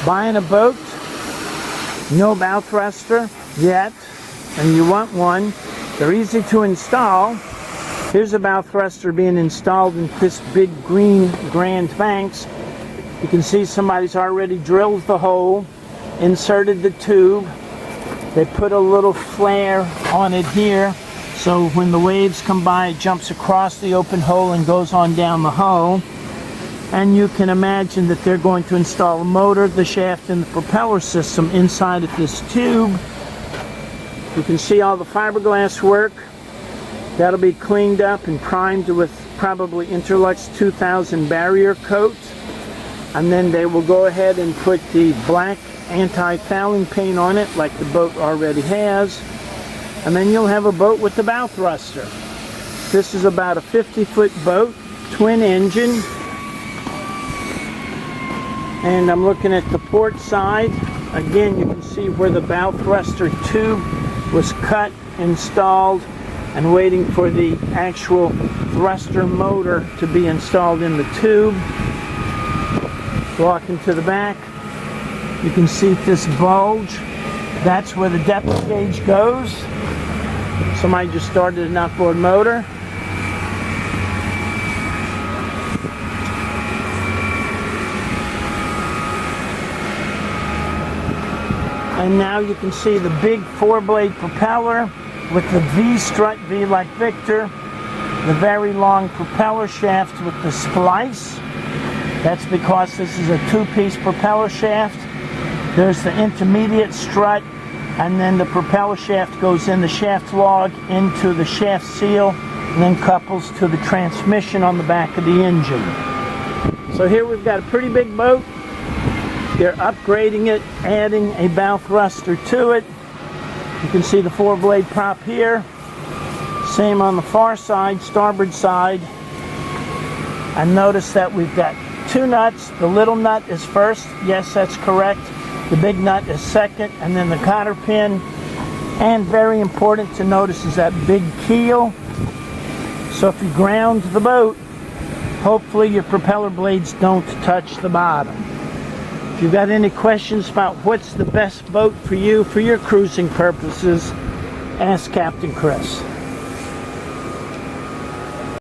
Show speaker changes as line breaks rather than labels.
Buying a boat, no bow thruster yet, and you want one. They're easy to install. Here's a bow thruster being installed in this big green Grand Banks. You can see somebody's already drilled the hole, inserted the tube. They put a little flare on it here, so when the waves come by, it jumps across the open hole and goes on down the hull. And you can imagine that they're going to install a motor, the shaft, and the propeller system inside of this tube. You can see all the fiberglass work. That'll be cleaned up and primed with probably Interlux 2000 barrier coat. And then they will go ahead and put the black anti-fouling paint on it like the boat already has. And then you'll have a boat with the bow thruster. This is about a 50-foot boat, twin engine. And I'm looking at the port side. Again, you can see where the bow thruster tube was cut, installed, and waiting for the actual thruster motor to be installed in the tube. Walking to the back, you can see this bulge. That's where the depth gauge goes. Somebody just started an outboard motor. And now you can see the big 4-blade propeller with the V strut, V like Victor, the very long propeller shaft with the splice. That's because this is a 2-piece propeller shaft. There's the intermediate strut, and then the propeller shaft goes in the shaft log into the shaft seal, and then couples to the transmission on the back of the engine. So here we've got a pretty big boat. They're upgrading it, adding a bow thruster to it. You can see the 4-blade prop here. Same on the far side, starboard side. And notice that we've got 2 nuts. The little nut is first. Yes, that's correct. The big nut is second, and then the cotter pin. And very important to notice is that big keel. So if you ground the boat, hopefully your propeller blades don't touch the bottom. If you've got any questions about what's the best boat for you for your cruising purposes, ask Captain Chris.